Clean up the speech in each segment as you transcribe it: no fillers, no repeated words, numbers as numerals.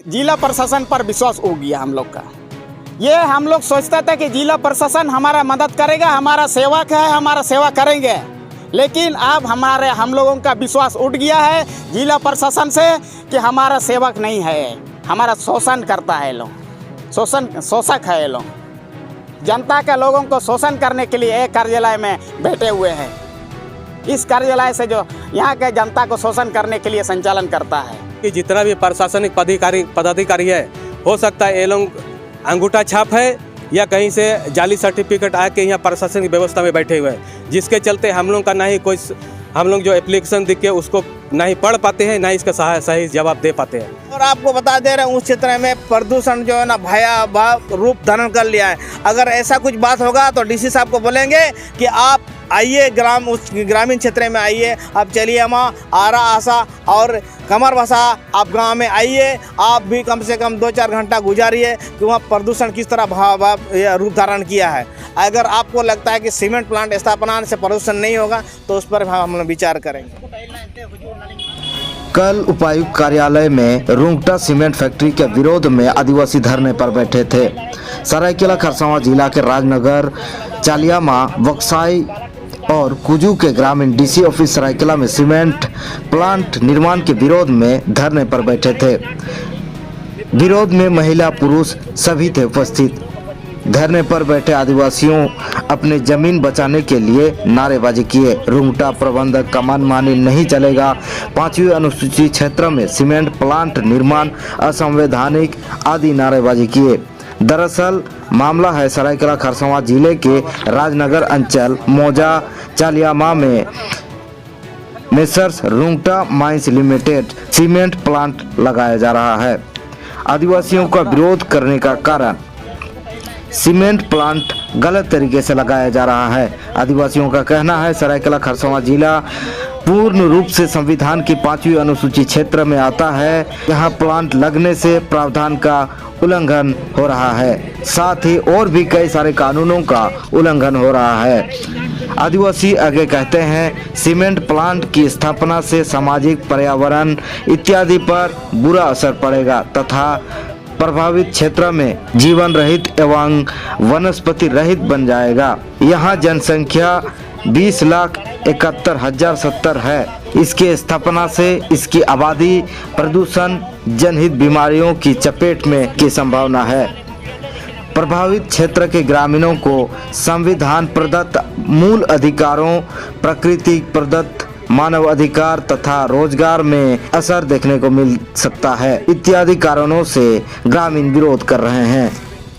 जिला प्रशासन पर विश्वास उठ गया हम लोग का। ये हम लोग सोचता था कि जिला प्रशासन हमारा मदद करेगा, हमारा सेवक है, हमारा सेवा करेंगे, लेकिन अब हम लोगों का विश्वास उठ गया है जिला प्रशासन से कि हमारा सेवक नहीं है, हमारा शोषण करता है लोग, शोषक है लोग। जनता के लोगों को शोषण करने के लिए एक कार्यालय में बैठे हुए हैं। इस कार्यालय से जो यहाँ के जनता को शोषण करने के लिए संचालन करता है कि जितना भी प्रशासनिक पदाधिकारी है, हो सकता है ये लोग अंगूठा छाप है या कहीं से जाली सर्टिफिकेट आके यहाँ प्रशासनिक व्यवस्था में बैठे हुए हैं, जिसके चलते हम लोग का हम लोग जो एप्लीकेशन दिख के उसको नहीं पढ़ पाते हैं, ना इसका सही जवाब दे पाते हैं। और आपको बता दे रहे हैं उस क्षेत्र में प्रदूषण जो है ना भयावह रूप धारण कर लिया है। अगर ऐसा कुछ बात होगा तो डीसी साहब को बोलेंगे कि आप आइए उस ग्रामीण क्षेत्र में आइए, आप चलिए वहाँ आरा आशा और कमर बसा आप गांव में आइए, आप भी कम से कम 2-4 घंटा गुजारिए कि वहाँ प्रदूषण किस तरह भयावह रूप धारण किया है। अगर आपको लगता है कि सीमेंट प्लांट स्थापना से प्रदूषण नहीं होगा तो उस पर हम लोग विचार करेंगे। कल उपायुक्त कार्यालय में रुंगटा सीमेंट फैक्ट्री के विरोध में आदिवासी धरने पर बैठे थे। सरायकेला खरसावां जिला के राजनगर, चालियामा, बक्साई और कुजू के ग्रामीण डीसी ऑफिस सरायकेला में सीमेंट प्लांट निर्माण के विरोध में धरने पर बैठे थे। विरोध में महिला पुरुष सभी थे उपस्थित। धरने पर बैठे आदिवासियों अपने जमीन बचाने के लिए नारेबाजी किए। रुंगटा प्रबंधक का मनमानी नहीं चलेगा, 5वीं अनुसूची क्षेत्र में सीमेंट प्लांट निर्माण असंवैधानिक आदि नारेबाजी किए। दरअसल मामला है सरायकेला खरसावां जिले के राजनगर अंचल मौजा चालियामा में messrs Rungta mines limited cement plant लगाया जा रहा है। आदिवासियों का विरोध करने का कारण सीमेंट प्लांट गलत तरीके से लगाया जा रहा है। आदिवासियों का कहना है सरायकेला खरसावां जिला पूर्ण रूप से संविधान की 5वीं अनुसूची क्षेत्र में आता है। यहाँ प्लांट लगने से प्रावधान का उल्लंघन हो रहा है, साथ ही और भी कई सारे कानूनों का उल्लंघन हो रहा है। आदिवासी आगे कहते हैं सीमेंट प्लांट की स्थापना से सामाजिक, पर्यावरण इत्यादि पर बुरा असर पड़ेगा तथा प्रभावित क्षेत्र में जीवन रहित एवं वनस्पति रहित बन जाएगा। यहाँ जनसंख्या 20,71,070 है। इसके स्थापना से इसकी आबादी प्रदूषण जनहित बीमारियों की चपेट में की संभावना है। प्रभावित क्षेत्र के ग्रामीणों को संविधान प्रदत्त मूल अधिकारों, प्रकृति प्रदत्त मानव अधिकार तथा रोजगार में असर देखने को मिल सकता है। इत्यादि कारणों से ग्रामीण विरोध कर रहे हैं।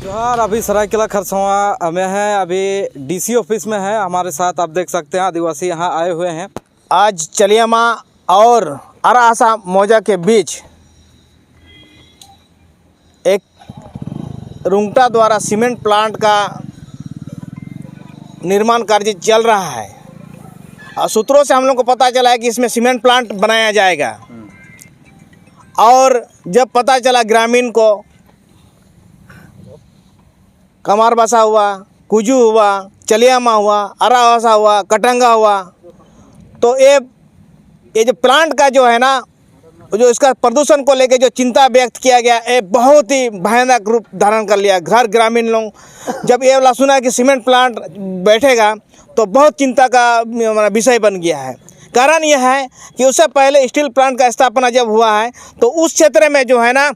यार अभी सरायकेला खरसावां में है, अभी डीसी ऑफिस में है। हमारे साथ आप देख सकते हैं आदिवासी यहाँ आए हुए हैं। आज चलियामा और आरा आशा मौजा के बीच एक रुंगटा द्वारा सीमेंट प्लांट का निर्माण कार्य चल रहा है और सूत्रों से हम लोग को पता चला है कि इसमें सीमेंट प्लांट बनाया जाएगा। और जब पता चला ग्रामीण को, कमार बसा हुआ, कुजू हुआ, चलियामा हुआ, आरावासा हुआ, कटंगा हुआ, तो ये जो प्लांट का जो है ना, जो इसका प्रदूषण को लेके जो चिंता व्यक्त किया गया, ये बहुत ही भयानक रूप धारण कर लिया। घर ग्रामीण लोग जब ये वाला सुना कि सीमेंट प्लांट बैठेगा तो बहुत चिंता का विषय बन गया है। कारण यह है कि उससे पहले स्टील प्लांट का स्थापना जब हुआ है तो उस क्षेत्र में जो है ना,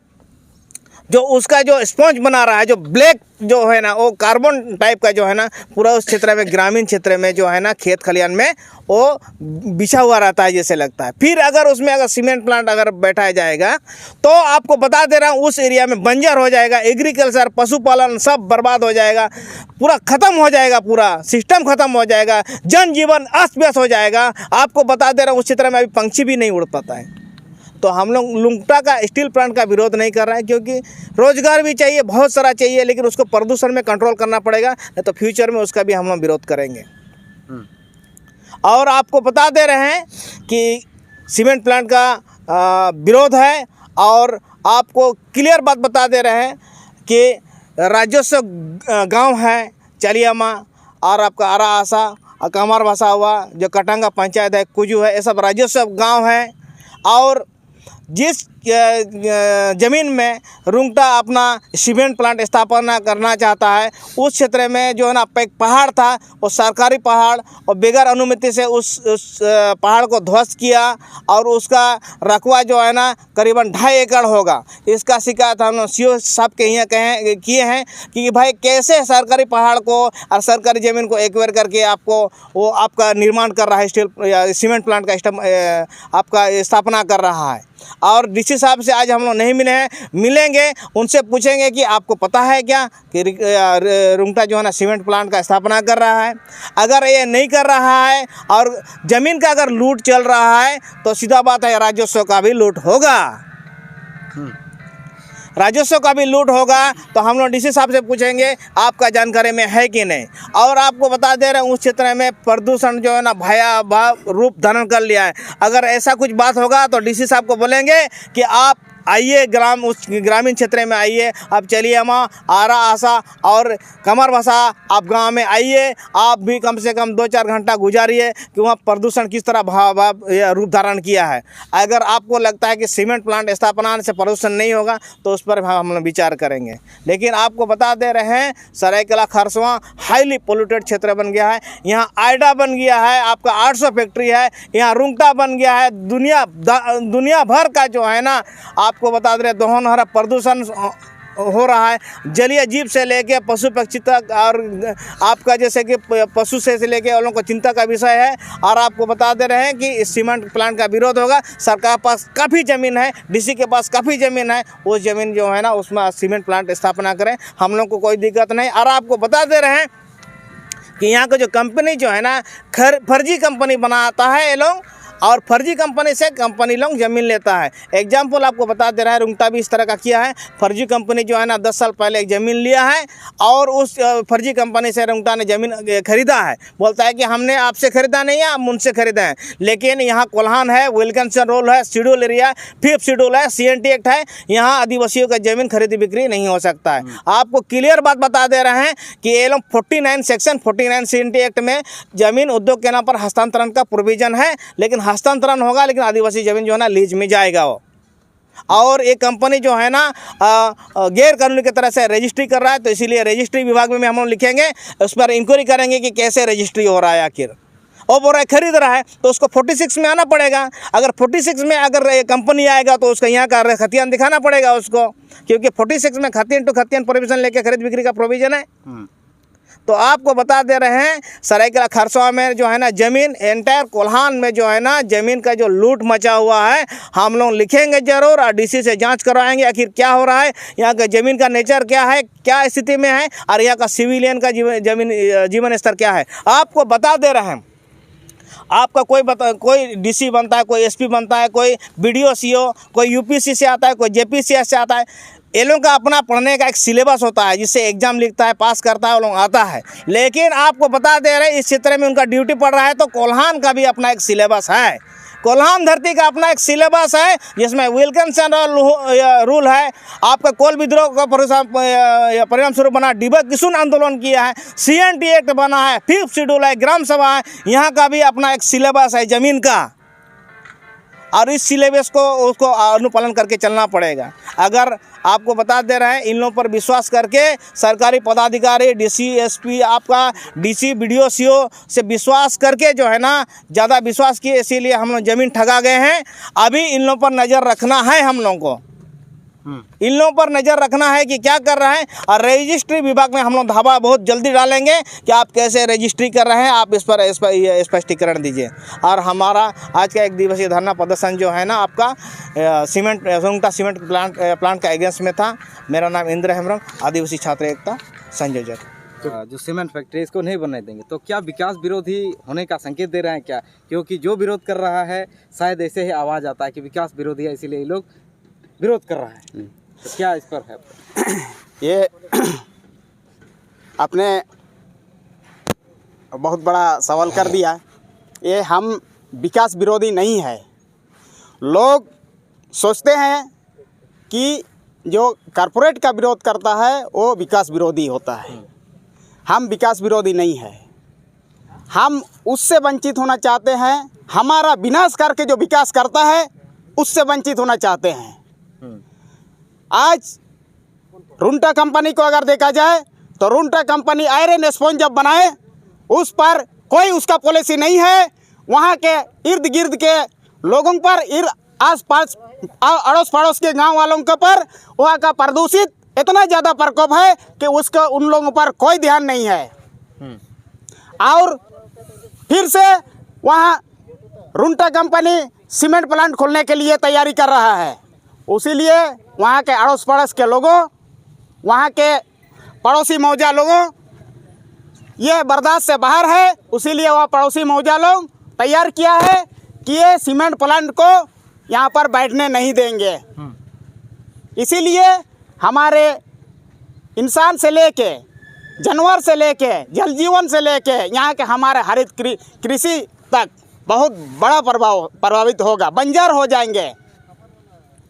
जो उसका जो स्पंज बना रहा है, जो ब्लैक जो है ना, वो कार्बन टाइप का जो है ना, पूरा उस क्षेत्र में, ग्रामीण क्षेत्र में जो है ना, खेत खलियान में वो बिछा हुआ रहता है जैसे लगता है। फिर अगर उसमें अगर सीमेंट प्लांट अगर बैठाया जाएगा तो आपको बता दे रहा हूँ उस एरिया में बंजर हो जाएगा, एग्रीकल्चर, पशुपालन सब बर्बाद हो जाएगा, पूरा ख़त्म हो जाएगा, पूरा सिस्टम ख़त्म हो जाएगा, जनजीवन अस्त व्यस्त हो जाएगा। आपको बता दे रहा हूँ उस क्षेत्र में अभी पंछी भी नहीं उड़ पाता है। तो हम लोग रुंगटा का स्टील प्लांट का विरोध नहीं कर रहे हैं, क्योंकि रोजगार भी चाहिए, बहुत सारा चाहिए, लेकिन उसको प्रदूषण में कंट्रोल करना पड़ेगा, नहीं तो फ्यूचर में उसका भी हम लोग विरोध करेंगे। और आपको बता दे रहे हैं कि सीमेंट प्लांट का विरोध है, और आपको क्लियर बात बता दे रहे हैं कि राजस्व गांव है चालियामा और आपका आरा आशा, कमार बसा हुआ, जो कटंगा पंचायत है, कुजू है, ये सब राजस्व गाँव है। और जिस ज़मीन में रुंगटा अपना सीमेंट प्लांट स्थापना करना चाहता है, उस क्षेत्र में जो है ना एक पहाड़ था, वो सरकारी पहाड़, और बगैर अनुमति से उस पहाड़ को ध्वस्त किया और उसका रकबा जो है ना करीबन 2.5 एकड़ होगा। इसका शिकायत हम सीओ साहब के यहाँ किए हैं कि भाई कैसे सरकारी पहाड़ को और सरकारी ज़मीन को एक्वायर करके आपको वो आपका निर्माण कर रहा है, स्टील या सीमेंट प्लांट का आपका स्थापना कर रहा है। और डीसी साहब से आज हम लोग नहीं मिले हैं, मिलेंगे, उनसे पूछेंगे कि आपको पता है क्या कि रुंगटा जो है ना सीमेंट प्लांट का स्थापना कर रहा है। अगर ये नहीं कर रहा है और ज़मीन का अगर लूट चल रहा है तो सीधा बात है राजस्व का भी लूट होगा, राजस्व का भी लूट होगा। तो हम लोग डीसी साहब से पूछेंगे आपका जानकारी में है कि नहीं। और आपको बता दे रहे हैं उस क्षेत्र में प्रदूषण जो है ना भयावह रूप धारण कर लिया है। अगर ऐसा कुछ बात होगा तो डीसी साहब को बोलेंगे कि आप आइए उस ग्रामीण क्षेत्र में आइए, आप चलियामा, आरा, आसा और कमर बसा आप गांव में आइए, आप भी कम से कम 2-4 घंटा गुजारिए कि वहाँ प्रदूषण किस तरह रूप धारण किया है। अगर आपको लगता है कि सीमेंट प्लांट स्थापना से प्रदूषण नहीं होगा तो उस पर हम लोग विचार करेंगे। लेकिन आपको बता दे रहे हैं सरायकेला खरसवां हाईली पोल्यूटेड क्षेत्र बन गया है। यहाँ आइडा बन गया है, आपका 800 फैक्ट्री है, यहाँ रुंगटा बन गया है। दुनिया भर का जो है ना आपको बता दे रहे दोहनहरा प्रदूषण हो रहा है। जलीय जीव से लेके पशु पक्षी तक, और आपका जैसे कि पशु से लेके उन लोगों को चिंता का विषय है। और आपको बता दे रहे हैं कि इस सीमेंट प्लांट का विरोध होगा। सरकार के पास काफ़ी ज़मीन है, डीसी के पास काफ़ी ज़मीन है, उस ज़मीन जो है ना उसमें सीमेंट प्लांट स्थापना करें, हम लोग को कोई दिक्कत नहीं। और आपको बता दे रहे हैं कि यहाँ का जो कंपनी जो है ना फर्जी कंपनी बनाता है ये लोग, और फर्जी कंपनी से कंपनी लोग ज़मीन लेता है। एग्जाम्पल आपको बता दे रहा है, रुंगटा भी इस तरह का किया है। फर्जी कंपनी जो है ना 10 साल पहले एक ज़मीन लिया है और उस फर्जी कंपनी से रुंगटा ने ज़मीन खरीदा है। बोलता है कि हमने आपसे ख़रीदा नहीं है, हम उनसे ख़रीदा है। लेकिन यहाँ कोल्हान है, विल्किंसन रोड है, शेड्यूल एरिया, 5th शेड्यूल है, CNT एक्ट है। यहाँ आदिवासियों का ज़मीन खरीदी बिक्री नहीं हो सकता है। आपको क्लियर बात बता दे रहे हैं कि ये लोग 49 सेक्शन 49 CNT एक्ट में ज़मीन उद्योग के नाम पर हस्तांतरण का प्रोविज़न है, लेकिन हस्तांतरण होगा लेकिन आदिवासी ज़मीन जो है ना लीज में जाएगा वो। और ये कंपनी जो है ना गैर कानूनी की तरह से रजिस्ट्री कर रहा है, तो इसीलिए रजिस्ट्री विभाग में हम लोग लिखेंगे, उस पर इंक्वायरी करेंगे कि कैसे रजिस्ट्री हो रहा है। आखिर वो बोल रहा है खरीद रहा है तो उसको 46 में आना पड़ेगा। अगर 46 में अगर ये कंपनी आएगा तो उसका यहाँ का खतियान दिखाना पड़ेगा उसको, क्योंकि 46 में खतियान टू खतियान प्रोविजन लेके खरीद बिक्री का प्रोविजन है। तो आपको बता दे रहे हैं सरायकेला खरसवां में जो है ना ज़मीन एंटायर कोल्हान में जो है ना ज़मीन का जो लूट मचा हुआ है, हम लोग लिखेंगे ज़रूर और डीसी से जांच करवाएंगे आखिर क्या हो रहा है, यहाँ का ज़मीन का नेचर क्या है, क्या स्थिति में है, और यहाँ का सिविलियन का जीवन स्तर क्या है। आपको बता दे रहे हैं, आपका कोई डीसी बनता है, कोई एसपी बनता है, कोई BDO CO, कोई UPC से आता है, कोई JPCS से आता है। ये लोगों का अपना पढ़ने का एक सिलेबस होता है, जिससे एग्जाम लिखता है, पास करता है, वो लोग आता है। लेकिन आपको बता दे रहे हैं इस क्षेत्र में उनका ड्यूटी पड़ रहा है, तो कोल्हान का भी अपना एक सिलेबस है। कोल्हान धरती का अपना एक सिलेबस है जिसमें विल्किंसन रूल है। आपका कोल विद्रोह का परिणाम स्वरूप बना, डिबा किशुन आंदोलन किया है, CNT एक्ट बना है, 5th शेड्यूल है, ग्राम सभा है। यहाँ का भी अपना एक सिलेबस है ज़मीन का, और इस सिलेबस को उसको अनुपालन करके चलना पड़ेगा। अगर आपको बता दे रहे हैं इन लोगों पर विश्वास करके सरकारी पदाधिकारी DC SP आपका DC BDO CO से विश्वास करके जो है ना ज़्यादा विश्वास किए, इसीलिए हम लोग ज़मीन ठगा गए हैं। अभी इन लोगों पर नज़र रखना है, हम लोगों को इन लोगों पर नज़र रखना है कि क्या कर रहे हैं। और रजिस्ट्री विभाग में हम लोग धावा बहुत जल्दी डालेंगे कि आप कैसे रजिस्ट्री कर रहे हैं, आप इस पर स्पष्टीकरण दीजिए। और हमारा आज का 1 दिवसीय धरना प्रदर्शन जो है ना आपका रुंगटा सीमेंट प्लांट का अगेंस्ट में था। मेरा नाम इंद्र हेम्ब्रम, आदिवासी छात्र एकता संयोजक। तो जो सीमेंट फैक्ट्री इसको नहीं बनने देंगे तो क्या विकास विरोधी होने का संकेत दे रहे हैं क्या? क्योंकि जो विरोध कर रहा है शायद ऐसे ही आवाज़ आता है कि विकास विरोधी है, इसीलिए लोग विरोध कर रहा है। तो क्या इस पर है? ये आपने बहुत बड़ा सवाल कर दिया। ये हम विकास विरोधी नहीं है। लोग सोचते हैं कि जो कॉरपोरेट का विरोध करता है वो विकास विरोधी होता है। हम विकास विरोधी नहीं है, हम उससे वंचित होना चाहते हैं। हमारा विनाश करके जो विकास करता है उससे वंचित होना चाहते हैं। आज रुंटा कंपनी को अगर देखा जाए तो रुंटा कंपनी आयरन स्पॉन्ज जब बनाए उस पर कोई उसका पॉलिसी नहीं है। वहाँ के इर्द गिर्द के लोगों पर, आस पास अड़ोस पड़ोस के गांव वालों के पर वहाँ का प्रदूषित इतना ज़्यादा प्रकोप है कि उसका उन लोगों पर कोई ध्यान नहीं है। और फिर से वहाँ रुंटा कंपनी सीमेंट प्लांट खोलने के लिए तैयारी कर रहा है। उसीलिए वहाँ के अड़ोस पड़ोस के लोगों, वहाँ के पड़ोसी मौजा लोगों ये बर्दाश्त से बाहर है। उसीलिए वह पड़ोसी मौजा लोग तैयार किया है कि ये सीमेंट प्लांट को यहाँ पर बैठने नहीं देंगे। इसीलिए हमारे इंसान से लेके जानवर से लेके जल जीवन से लेके यहाँ के हमारे हरित कृषि तक बहुत बड़ा प्रभावित होगा। बंजर हो जाएंगे,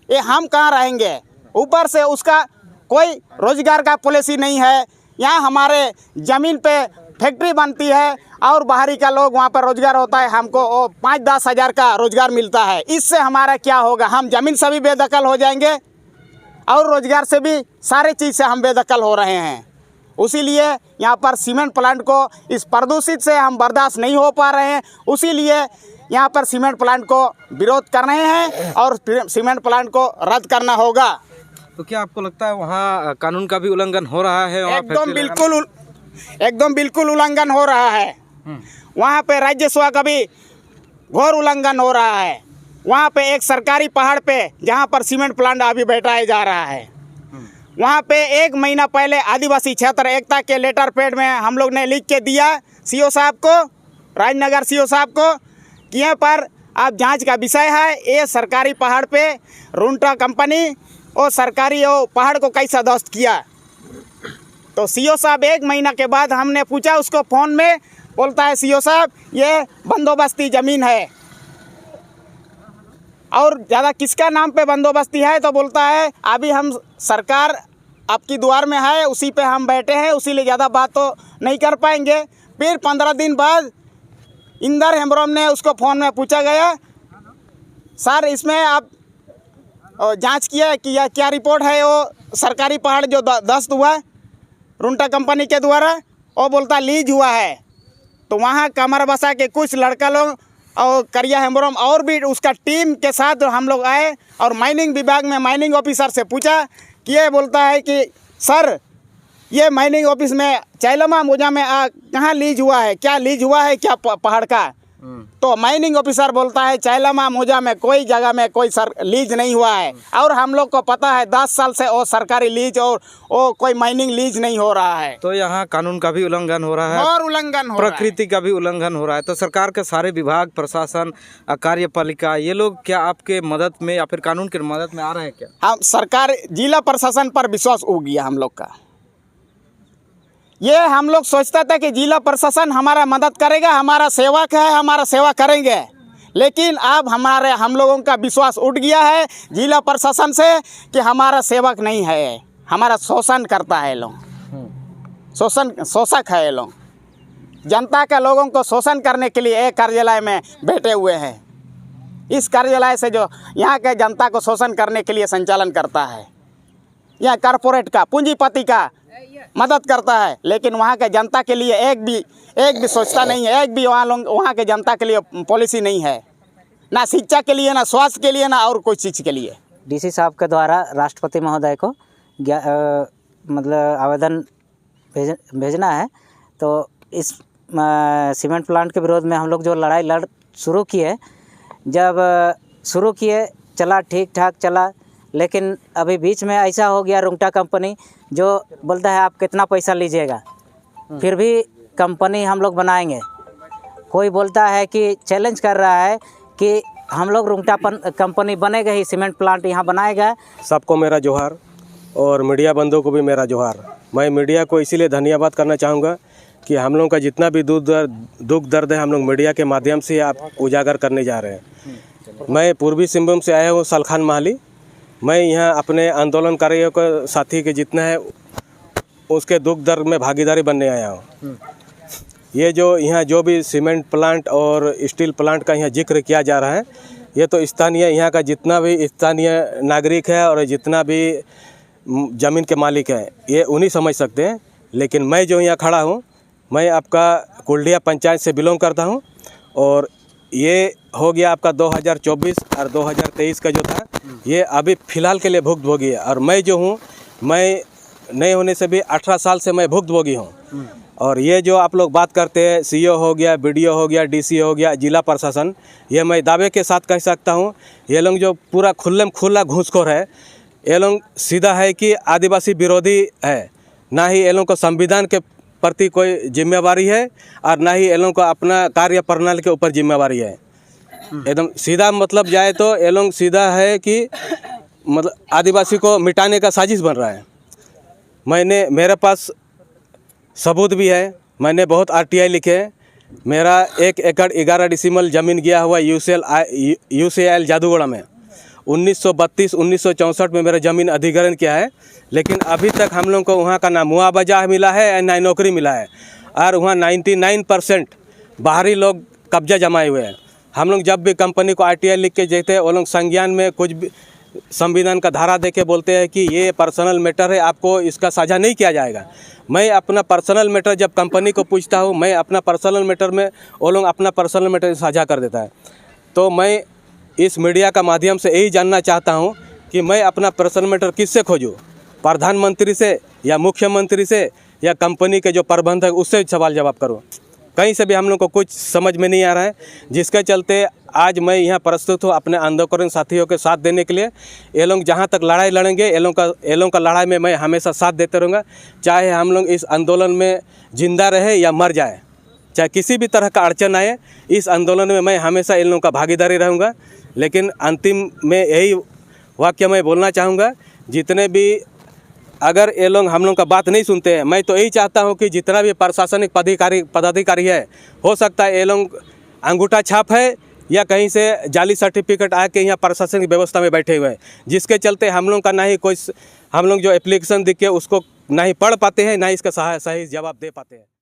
ये हम कहाँ रहेंगे। ऊपर से उसका कोई रोजगार का पॉलिसी नहीं है। यहाँ हमारे ज़मीन पे फैक्ट्री बनती है और बाहरी का लोग वहाँ पर रोजगार होता है, हमको 5-10 हज़ार का रोजगार मिलता है। इससे हमारा क्या होगा, हम ज़मीन से भी बेदखल हो जाएंगे और रोजगार से भी सारे चीज़ से हम बेदखल हो रहे हैं। उसीलिए यहाँ पर सीमेंट प्लांट को इस प्रदूषित से हम बर्दाश्त नहीं हो पा रहे हैं। उसीलिए यहाँ पर सीमेंट प्लांट को विरोध कर रहे हैं और सीमेंट प्लांट को रद्द करना होगा। तो क्या आपको लगता है वहाँ कानून का भी उल्लंघन हो रहा है? एकदम बिल्कुल उल्लंघन हो रहा है। वहाँ पे राजस्व का भी घोर उल्लंघन हो रहा है। वहाँ पे एक सरकारी पहाड़ पे जहाँ पर सीमेंट प्लांट अभी बैठाया जा रहा है, वहाँ पे 1 महीना पहले आदिवासी क्षेत्र एकता के लेटर पैड में हम लोग ने लिख के दिया सीओ साहब को, राजनगर सीओ साहब को, कि यहाँ पर आप जांच का विषय है। ये सरकारी पहाड़ पे रुंटा कंपनी और सरकारी वो पहाड़ को कैसा ध्वस्त किया। तो सीओ साहब 1 महीना के बाद हमने पूछा उसको फ़ोन में, बोलता है सीओ साहब ये बंदोबस्ती ज़मीन है। और ज़्यादा किसका नाम पे बंदोबस्ती है, तो बोलता है अभी हम सरकार आपकी द्वार में है, उसी पे हम बैठे हैं, उसीलिए ज़्यादा बात तो नहीं कर पाएंगे। फिर 15 दिन बाद इंदर हेम्ब्रोम ने उसको फ़ोन में पूछा गया, सर इसमें आप जांच किया कि यह क्या रिपोर्ट है, वो सरकारी पहाड़ जो ध्वस्त हुआ रुंटा कंपनी के द्वारा, वो बोलता लीज हुआ है। तो वहाँ कमर बसा के कुछ लड़का लोग और करिया हेम्ब्रोम और भी उसका टीम के साथ हम लोग आए और माइनिंग विभाग में माइनिंग ऑफिसर से पूछा कि ये बोलता है कि सर ये माइनिंग ऑफिस में चैलमा मोजा में कहाँ लीज हुआ है, क्या लीज हुआ है क्या पहाड़ का। तो माइनिंग ऑफिसर बोलता है चैलमा मोजा में कोई जगह में कोई लीज नहीं हुआ है। और हम लोग को पता है 10 साल से वो सरकारी लीज और वो कोई माइनिंग लीज नहीं हो रहा है। तो यहाँ कानून का भी उल्लंघन हो रहा है और उल्लंघन हो रहा है, प्रकृति का भी उल्लंघन हो रहा है। तो सरकार के सारे विभाग, प्रशासन, कार्यपालिका, ये लोग क्या आपके मदद में या फिर कानून की मदद में आ रहे हैं क्या? हम सरकार जिला प्रशासन पर विश्वास उठ गया हम लोग का। ये हम लोग सोचता था कि जिला प्रशासन हमारा मदद करेगा, हमारा सेवक है, हमारा सेवा करेंगे। लेकिन अब हम लोगों का विश्वास उठ गया है जिला प्रशासन से कि हमारा सेवक नहीं है, हमारा शोषण करता है लोग, शोषक है ये लोग। जनता के लोगों को शोषण करने के लिए एक कार्यालय में बैठे हुए हैं। इस कार्यालय से जो यहाँ के जनता को शोषण करने के लिए संचालन करता है, यहाँ कॉरपोरेट का, पूंजीपति का मदद करता है। लेकिन वहाँ के जनता के लिए एक भी सोचता नहीं है, एक भी वहाँ के जनता के लिए पॉलिसी नहीं है, ना शिक्षा के लिए, ना स्वास्थ्य के लिए, ना और कोई चीज़ के लिए। डीसी साहब के द्वारा राष्ट्रपति महोदय को मतलब आवेदन भेजना है। तो इस सीमेंट प्लांट के विरोध में हम लोग जो लड़ाई शुरू किए, जब शुरू किए चला ठीक ठाक चला, लेकिन अभी बीच में ऐसा हो गया रुंटा कंपनी जो बोलता है आप कितना पैसा लीजिएगा, फिर भी कंपनी हम लोग बनाएंगे। कोई बोलता है कि चैलेंज कर रहा है कि हम लोग रुंटा कंपनी बनेगा ही, सीमेंट प्लांट यहाँ बनाएगा। सबको मेरा जोहार और मीडिया बंधुओं को भी मेरा जोहार। मैं मीडिया को इसीलिए धन्यवाद करना चाहूँगा कि हम लोगों का जितना भी दुख दर्द है हम लोग मीडिया के माध्यम से आप उजागर करने जा रहे हैं। मैं पूर्वी सिंहभूम से आया हूँ, सलखान माहली। मैं यहाँ अपने आंदोलनकारियों को साथी के जितना है उसके दुख दर्द में भागीदारी बनने आया हूँ। ये जो यहाँ जो भी सीमेंट प्लांट और स्टील प्लांट का यहाँ जिक्र किया जा रहा है, ये तो स्थानीय यहाँ का जितना भी स्थानीय नागरिक है और जितना भी ज़मीन के मालिक है ये उन्हीं समझ सकते हैं। लेकिन मैं जो यहाँ खड़ा हूँ, मैं आपका कुल्डिया पंचायत से बिलोंग करता हूँ और ये हो गया आपका 2024 और 2023 का जो था ये अभी फ़िलहाल के लिए भुक्तभोगी है। और मैं जो हूँ, मैं नहीं होने से भी 18 साल से मैं भुक्तभोगी हूँ। और ये जो आप लोग बात करते हैं सीओ हो गया, बीडीओ हो गया, डीसी हो गया, जिला प्रशासन, ये मैं दावे के साथ कह सकता हूँ ये लोग जो पूरा खुला घूसखोर है, ये लोग सीधा है कि आदिवासी विरोधी है। ना ही ये लोग को संविधान के प्रति कोई जिम्मेवारी है और ना ही ये लोग को अपना कार्य प्रणाली के ऊपर जिम्मेवारी है। एकदम सीधा मतलब जाए तो ये लोग सीधा है कि मतलब आदिवासी को मिटाने का साजिश बन रहा है। मेरे पास सबूत भी है, मैंने बहुत आरटीआई लिखे। मेरा 1 एकड़ 11 डिसिमल ज़मीन गया हुआ यूसीएल जादूगढ़ा में 1932-1964 में मेरा ज़मीन अधिग्रहण किया है। लेकिन अभी तक हम लोग को वहाँ का ना मुआवजा मिला है ना नौकरी मिला है। और वहाँ 99% बाहरी लोग कब्जा जमाए हुए हैं। हम लोग जब भी कंपनी को आरटीआई लिख के देते हैं, वो लोग संज्ञान में कुछ भी संविधान का धारा देके बोलते हैं कि ये पर्सनल मैटर है, आपको इसका साझा नहीं किया जाएगा। मैं अपना पर्सनल मैटर जब कंपनी को पूछता हूँ, मैं अपना पर्सनल मैटर में वो लोग अपना पर्सनल मैटर साझा कर देता है। तो मैं इस मीडिया का माध्यम से यही जानना चाहता हूँ कि मैं अपना पर्सनल मैटर किससे खोजूँ, प्रधानमंत्री से या मुख्यमंत्री से या कंपनी के जो प्रबंधक उससे सवाल जवाब करूँ। कहीं से भी हम लोग को कुछ समझ में नहीं आ रहा है, जिसके चलते आज मैं यहाँ प्रस्तुत हूँ अपने आंदोलन साथियों के साथ देने के लिए। ये लोग जहाँ तक लड़ाई लड़ेंगे, ये लोग का लड़ाई में मैं हमेशा साथ देते रहूँगा। चाहे हम लोग इस आंदोलन में जिंदा रहे या मर जाए, चाहे किसी भी तरह का अड़चन आए, इस आंदोलन में मैं हमेशा इन लोगों का भागीदारी रहूँगा। लेकिन अंतिम में यही वाक्य मैं बोलना चाहूँगा, जितने भी अगर ये लोग हम लोग का बात नहीं सुनते हैं, मैं तो यही चाहता हूँ कि जितना भी प्रशासनिक पदाधिकारी है, हो सकता है ये लोग अंगूठा छाप है या कहीं से जाली सर्टिफिकेट आके यहाँ प्रशासनिक व्यवस्था में बैठे हुए हैं, जिसके चलते हम लोग का ना ही कोई हम लोग जो एप्लीकेशन दिख के उसको ना ही पढ़ पाते हैं, ना ही इसका सही जवाब दे पाते हैं।